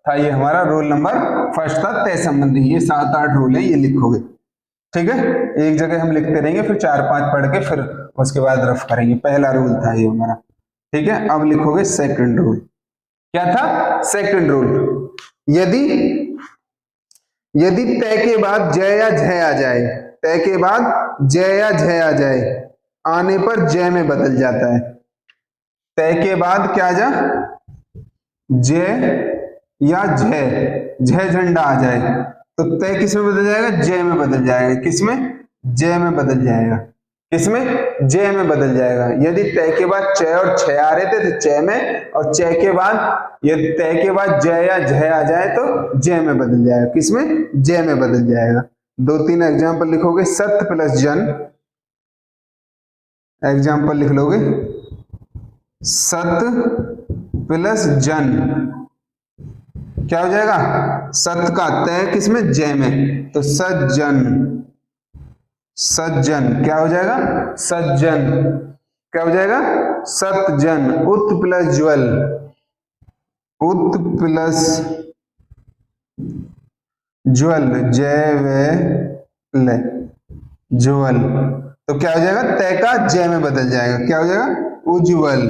था, ये हमारा रूल नंबर फर्स्ट था तय संबंधी, ये 7 8 रूल है, ये लिखोगे, ठीक है। एक जगह हम लिखते रहेंगे, फिर 4 5 पढ़ के फिर उसके बाद रफ करेंगे। पहला रूल था ये हमारा, ठीक है। अब लिखोगे सेकंड रूल, क्या था सेकंड रूल, यदि तय के बाद जय या झय आ जाए, तय के बाद जय या झय आ जाए, आने पर जय में बदल जाता है। तय के बाद क्या आ जा, जय या झय, झय झंडा आ जाए तो तय किस में बदल जाएगा, जय में बदल जाएगा, किसमें जय में बदल जाएगा, किसमें जय में बदल जाएगा। यदि तय के बाद चय और छय आ रहे थे तो चय में, और चय के बाद यदि तय के बाद जय या झय आ जाए तो जय में बदल जाएगा, किसमें जय में बदल जाएगा। 2 3 एग्जाम्पल लिखोगे, सत्य प्लस जन, एग्जाम्पल लिख लोगे, सत्य प्लस जन, क्या हो जाएगा सत्य का तय किसमें जय में, तो सज्जन, सज्जन क्या हो जाएगा सज्जन, क्या हो जाएगा सतजन। उत प्लस ज्वल, उत प्लस ज्वल, जय वे ज्वल, तो क्या हो जाएगा तय का जय में बदल जाएगा, क्या हो जाएगा उज्ज्वल,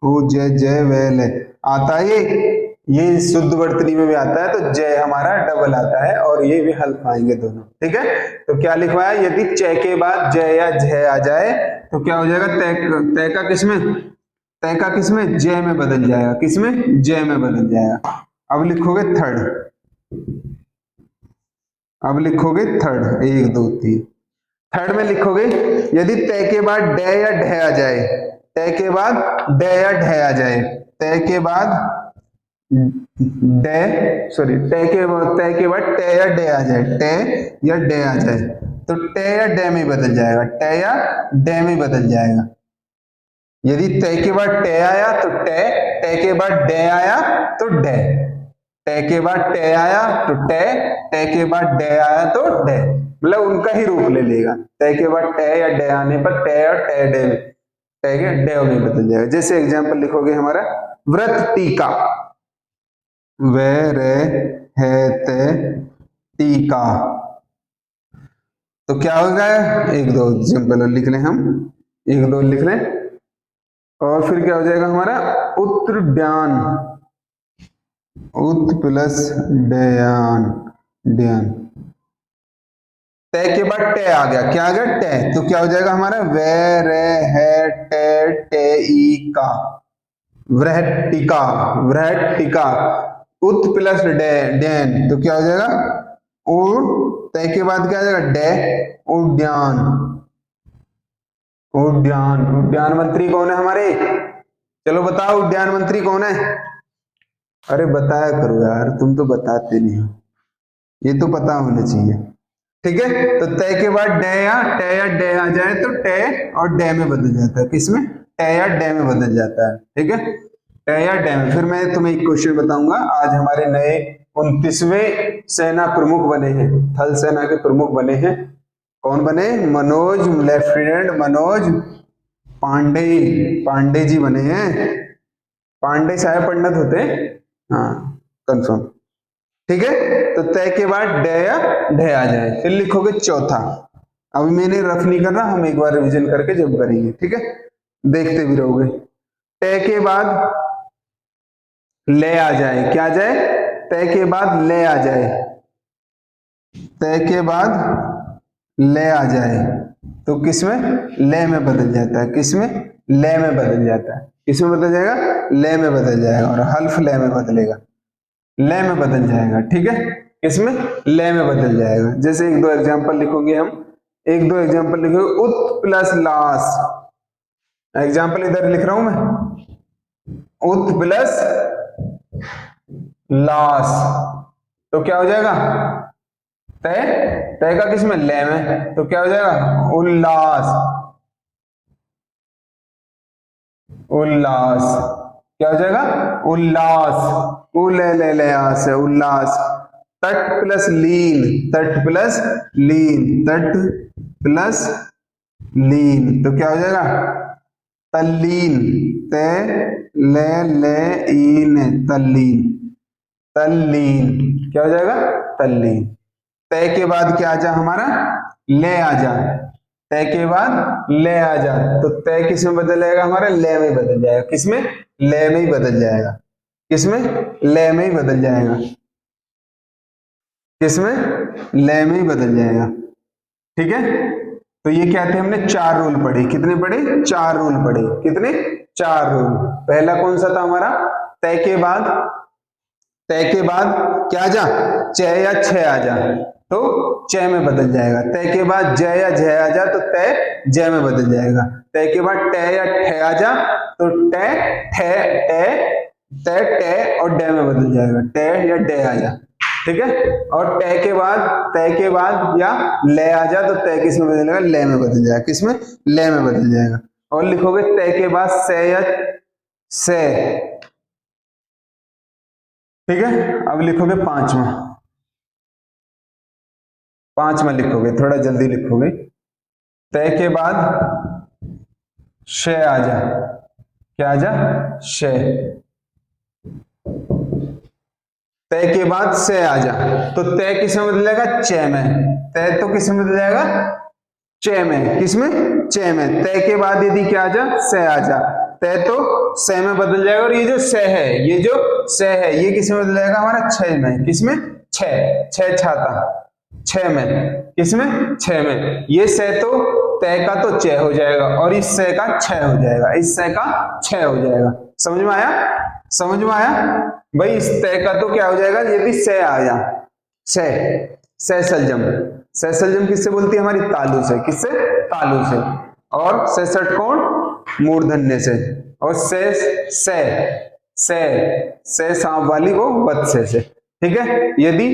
उ जय वेल आता है, ये शुद्ध वर्तनी में भी आता है, तो जय हमारा डबल आता है, और ये भी हल्फ आएंगे दोनों, ठीक है। तो क्या लिखवाया, यदि चय के बाद जय या झय आ जाए तो क्या हो जाएगा तय का किसमें, तय का किसमें जय में बदल जाएगा, किसमें जय में बदल जाएगा। अब लिखोगे थर्ड, अब लिखोगे थर्ड, 1 2 3, थर्ड में लिखोगे यदि तय के बाद ड या ढ आ जाए, तय के बाद ड या ढ आ जाए, तय के बाद ड सॉरी तय के बाद ट या ड आ जाए, ट या ड आ जाए तो ट या ड में बदल जाएगा, ट या ड में बदल जाएगा। यदि तय के बाद ट आया तो ट, ट के बाद ड आया तो ड, ट के बाद ट आया तो ट, ट के बाद ड आया तो ड, मतलब उनका ही रूप ले लेगा। तय के बाद ट या ड आने पर ट और ट ड टे के डे में बदल जाएगा। जैसे एग्जाम्पल लिखोगे हमारा व्रत टीका, वे रे है ते टीका, तो क्या होगा, एक दो एग्जाम्पल लिख लें हम, एक दो लिख लें, और फिर क्या हो जाएगा हमारा उत्तरड्यान, उत प्लस डयान, ड्यान, टे के बाद टे आ गया, क्या आ गया टे, तो क्या हो जाएगा हमारा वे रे है टे टे ई का, वृहटिका, वृहटिका, उत प्लस डे डैन, तो क्या हो जाएगा टे के बाद क्या आ जाएगा डे, उद्यान, उद्यान, उद्यान मंत्री कौन है हमारे, चलो बताओ उद्यान मंत्री कौन है, अरे बताया करो यार, तुम तो बताते नहीं हो, ये तो पता होना चाहिए, ठीक है। तो टे के बाद डे या डे आ जाए तो टे और डे में बदल जाता है, किसमें, टे या डे में बदल जाता है, ठीक है, टे या डे में। फिर मैं तुम्हें एक क्वेश्चन बताऊंगा, आज हमारे नए 29वें सेना प्रमुख बने हैं, थल सेना के प्रमुख बने हैं, कौन बने, मनोज, लेफ्टिनेंट मनोज पांडे, पांडे जी बने हैं, पांडे साहब पंडित होते हैं, हाँ कंफर्म, ठीक है। तो तय के बाद डे या ढे आ जाए, फिर लिखोगे चौथा, अभी मैंने रफ नहीं कर रहा, हम एक बार रिवीजन करके जब करेंगे, ठीक है, देखते भी रहोगे। तय के बाद ले आ जाए, क्या जाए, तय के बाद ले आ जाए, तय के बाद ले आ जाए, तो किसमें, ले में बदल जाता है, किसमें, ले में बदल जाता है, किसमें बदल जाएगा, ले में बदल जाएगा, और हल्फ ले में बदलेगा, ले में बदल जाएगा, ठीक है, किसमें, ले में बदल जाएगा। जैसे एक दो एग्जांपल लिखोगे हम, एक दो एग्जांपल लिखोगे, उत प्लस लास, एग्जांपल इधर लिख रहा हूं मैं, उत प्लस लास, तो क्या हो जाएगा, तय, तय का किसमें, ले में, तो क्या हो जाएगा उल्लास, उल्लास, क्या हो जाएगा उल्लास, ले आस है उल्लास। तट प्लस लीन, तट प्लस लीन, तट प्लस लीन, तो क्या हो जाएगा तल्लीन, ते ले ईन, तल्लीन, तल्लीन, क्या हो जाएगा तल्लीन। तय के बाद क्या आ जा हमारा, ले आ जा, तय के बाद ले आ जा, तो तय किस में बदल जाएगा हमारा, ले में बदल जाएगा, किसमें, ले में ही बदल जाएगा, किसमें, ले में ही बदल जाएगा, किसमें, ले में ही बदल जाएगा, ठीक है। तो ये क्या थे, हमने 4 रूल पढ़े, कितने पढ़े, 4 रूल पढ़े, कितने, 4 रूल। पहला कौन सा था हमारा, तय के बाद, तय के बाद क्या जा, च या छ आ जा, तो च में बदल जाएगा, तय के बाद ज या झ आ जा, तो तय ज में बदल जाएगा, तय के बाद ट या ठ आ जा, तो ट ट और ड में बदल जाएगा, ट या ड आ जा, ठीक है। और तय के बाद या ले आ जा, तो तय किस में बदल जाएगा, ले में बदल जाएगा, किसमें, ले में बदल जाएगा। और लिखोगे तय के बाद से या से, ठीक है। अब लिखोगे पांचवा लिखोगे, थोड़ा जल्दी लिखोगे, तय के बाद शे आ जा, क्या आ जा, शे, तय के बाद से आ जा, तो तय किस में बदल जाएगा, चे में, तय तो किस में बदल जाएगा, चे में, किस में, चे में। तय के बाद यदि क्या आ जा, से आ जा, तय तो से में बदल जाएगा, और ये जो से है, ये जो से है, ये किस में बदल जाएगा हमारा, छ में, किसमें, छ छाता, छ में, किसमें, छ में। ये से तो तय का तो च हो जाएगा, और इस से का छ हो जाएगा, इस से का छ हो जाएगा, समझ में आया, समझ में आया भाई। इस तय का तो क्या हो जाएगा, यदि से आ जा, से सलजम किससे बोलती है हमारी, तालु से, किससे, तालु से। और से षटकोण मूर्धन्य से, और से सांप वाली वो बत से, ठीक है। यदि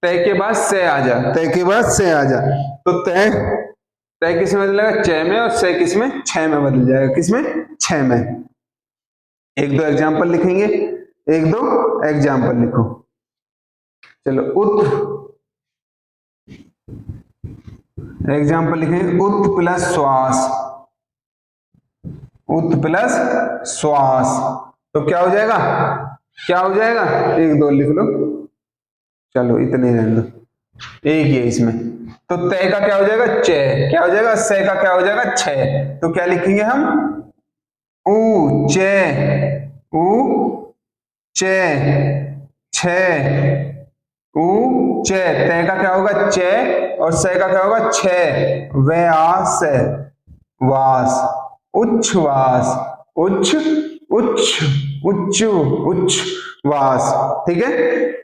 तय के बाद से आ जा, तय के बाद से आ जा, तो तय किस में बदलेगा, च में, और से किस में, छ में बदल जाएगा, किसमें, छ में। एक दो एग्जाम्पल लिखेंगे, एक दो एग्जाम्पल लिखो, चलो एग्जाम्पल लिखेंगे, उत प्लस श्वास, उत प्लस श्वास, तो क्या हो जाएगा, क्या हो जाएगा, 1 2 लिख लो, चलो इतने रहने दो, एक ही है इसमें। तो तय का क्या हो जाएगा, चे, क्या हो जाएगा, से का क्या हो जाएगा, छे, तो क्या लिखेंगे हम, ऊ चे, ऊ चे, छे, ऊ चे, तय का क्या होगा, चे, और से का क्या होगा, छे, वे आस, वास, उच्छ्वास, उच्च उच्च उच्च उच्छ्वास, ठीक है।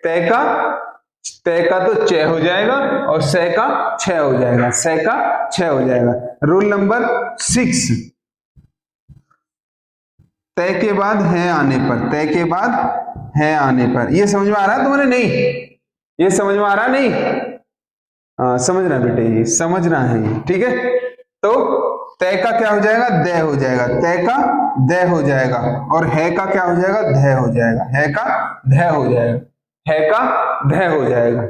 तय का तो चे हो जाएगा और से का छह हो जाएगा, से का छह हो जाएगा। रूल नंबर 6, तय के बाद है आने पर, तय के बाद है आने पर, ये समझ में आ रहा है तुम्हारे, नहीं ये समझ में आ रहा नहीं, हाँ समझना बेटे, ये समझना है, ठीक है। तो तय का क्या हो जाएगा, दे हो जाएगा, तय का दे हो जाएगा, और है का क्या हो जाएगा, धै हो जाएगा, है का धै हो जाएगा, है का धै हो जाएगा।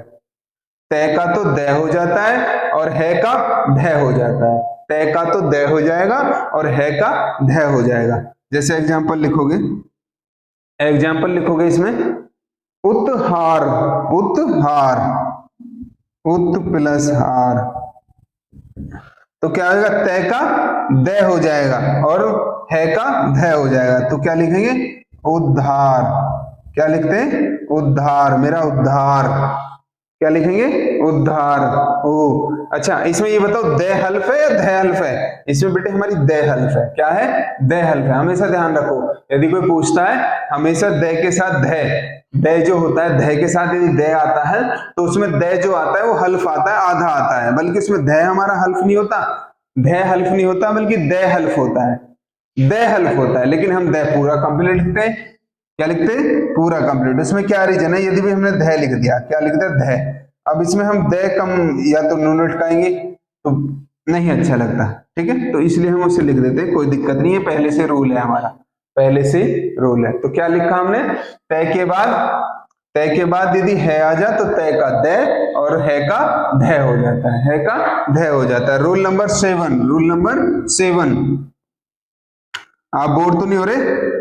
तय का तो दे हो जाता है और है का धै हो जाता है, तय का तो दे हो जाएगा और है का धै हो जाएगा। जैसे एग्जांपल लिखोगे, एग्जांपल लिखोगे इसमें, उत्हार, उत्हार, उत प्लस हार, तो क्या होगा, तय का दे हो जाएगा और है का धै हो जाएगा, तो क्या लिखेंगे, उद्धार, क्या लिखते हैं, उद्धार, मेरा उद्धार, क्या लिखेंगे, उद्धार। ओ अच्छा, इसमें ये बताओ दे हल्फ है या धै हल्फ है, इसमें बेटे हमारी दे हल्फ है, क्या है, दे हल्फ है, हमेशा ध्यान रखो, यदि कोई पूछता है हमेशा दे के साथ धै, दे जो होता है, धै के साथ यदि दे आता है तो उसमें दे जो आता है वो हल्फ आता है, आधा आता है, बल्कि उसमें धै हमारा हल्फ नहीं होता, धै हल्फ नहीं होता, बल्कि दे हल्फ होता है, दे हल्फ होता है, लेकिन हम दे पूरा कंप्लीट लिखते हैं, क्या लिखते हैं, पूरा कंप्लीट। उसमें क्या रीजन है, यदि भी हमने धै लिख दिया, क्या लिखते हैं, धै, अब इसमें हम दे कम या तो नून लटकाएंगे तो नहीं अच्छा लगता, ठीक है, तो इसलिए हम उसे लिख देते हैं, कोई दिक्कत नहीं है, पहले से रूल है हमारा, पहले से रूल है। तो क्या लिखा हमने, तय के बाद, तय के बाद यदि है आ जा तो तय का दे और है का धै हो जाता है, है का धै हो जाता है। रूल नंबर 7, रूल नंबर 7, आप बोर तो नहीं हो रहे,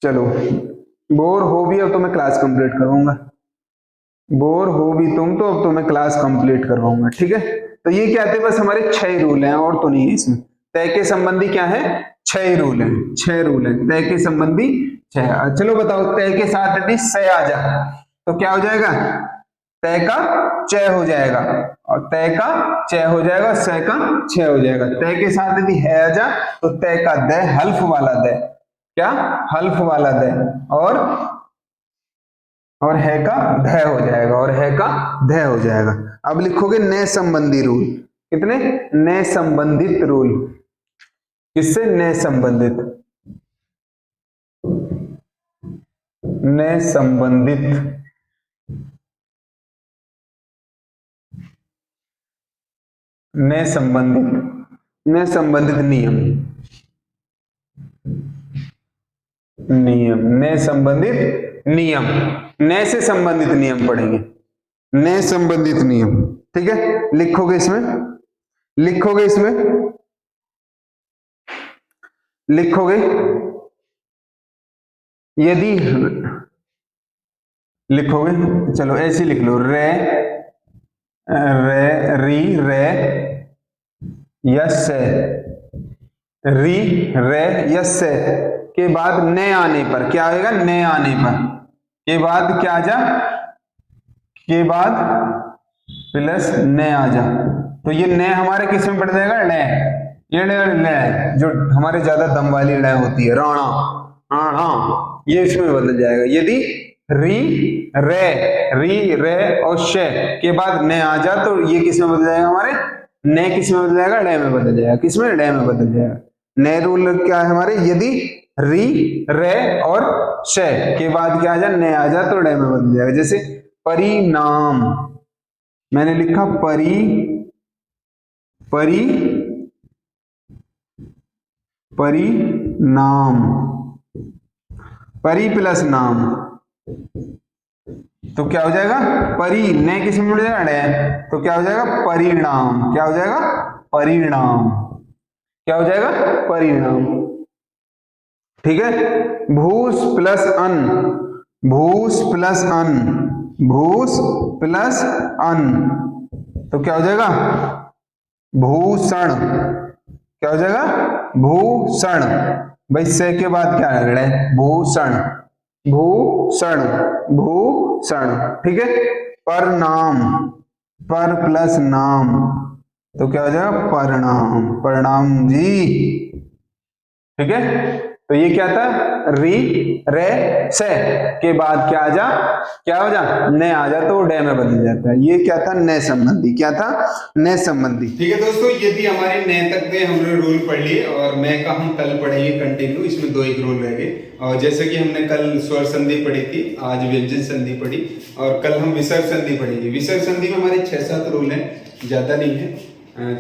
चलो बोर हो भी अब तो मैं क्लास कंप्लीट करवाऊंगा, बोर हो भी तुम तो अब तो मैं क्लास कंप्लीट करवाऊंगा, ठीक है। तो ये क्या थे, बस हमारे 6 रूल हैं और तो नहीं है इसमें। तय के संबंधी क्या है, 6 रूल हैं, 6 रूल हैं तय के संबंधी 6। चलो बताओ, तय के साथ यदि से आ जा तो क्या हो जाएगा, तय का च हो जाएगा और तय का च हो जाएगा, से का छ हो जाएगा। तय के साथ यदि है आ जा तो तय का द हल्फ वाला द, क्या हल्फ वाला द, और है का धै हो जाएगा, और है का धै हो जाएगा। अब लिखोगे नए संबंधी रूल, कितने, नए संबंधित रूल, किससे, नए संबंधित, नए संबंधित, नए संबंधित, नए संबंधित नियम, नियम, नए संबंधित नियम, नए से संबंधित नियम पढ़ेंगे, नए संबंधित नियम, ठीक है। लिखोगे इसमें, लिखोगे इसमें, लिखोगे यदि, लिखोगे, चलो ऐसे लिख लो, रे रे री रे यस, री रे यस के बाद ने आने पर क्या आएगा, ने आने पर के बाद क्या आ जा, के बाद प्लस ने आ जा, तो ये ने हमारे किस में पड़ जाएगा, ले, ये ले जो हमारे ज्यादा दम वाली ले होती है, राणा राणा, ये इसमें बदल जाएगा। यदि री रे और शे के बाद ने आ जा तो ये किस में बदल जाएगा, हमारे ने किस में बदल जाएगा, ले में बदल जाएगा, किस में, ले में बदल जाएगा। नए रूल क्या है हमारे, यदि री रे और शे के बाद क्या आ जा, ने आ जा तो ले में बदल जाएगा। जैसे परिणाम, मैंने लिखा परी, परी, परिणाम, परी प्लस नाम, तो क्या हो जाएगा, परी, ने किस में मिल जाएगा, ने, तो क्या हो जाएगा, परिणाम, क्या हो जाएगा, परिणाम। क्या हो जाएगा, परिणाम। ठीक है, भूस प्लस अन्न, भूस प्लस अन्न, भूस प्लस अन्न, तो क्या हो जाएगा, भूषण। क्या हो जाएगा, भूषण। भाई से के बाद क्या लग रहा है, भूषण, भूषण, भूषण। ठीक है, परनाम, पर प्लस नाम, तो क्या हो जाएगा, परिणाम, परिणाम जी। ठीक है, तो ये क्या था, री रे से के बाद क्या आ जा, क्या हो जा, ने आ जा, तो डे में बदल जाता है। ये क्या था, ने संबंधी, क्या था, ने संबंधी। ठीक है दोस्तों, ये थी हमारे ने तक में हमने रूल पढ़ लिए, और मैं का हम कल पढ़ेंगे कंटिन्यू, इसमें 2 एक रूल रह गए। और जैसे कि हमने कल स्वर संधि पढ़ी थी, आज व्यंजन संधि पढ़ी, और कल हम विसर्ग संधि पढ़ेंगे। विसर्ग संधि में हमारे 6-7 रूल हैं, ज्यादा नहीं है,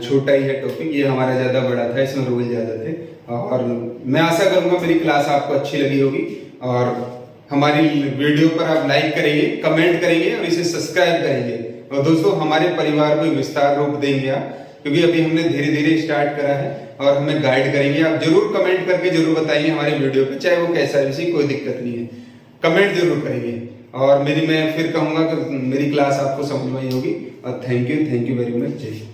छोटा ही है टॉपिक, ये हमारा ज्यादा बड़ा था, इसमें रूल ज्यादा थे। और मैं आशा करूंगा मेरी क्लास आपको अच्छी लगी होगी, और हमारी वीडियो पर आप लाइक करेंगे, कमेंट करेंगे और इसे सब्सक्राइब करेंगे। और दोस्तों हमारे परिवार को विस्तार रूप देंगे आप, क्योंकि अभी हमने धीरे धीरे स्टार्ट करा है, और हमें गाइड करेंगे। आप जरूर कमेंट करके जरूर बताइए हमारे वीडियो पे, चाहे वो कैसा है, कोई दिक्कत नहीं है, कमेंट जरूर करेंगे। और मैं फिर कहूंगा कि मेरी क्लास आपको समझ में आई होगी। और थैंक यू वेरी मच। जय हिंद।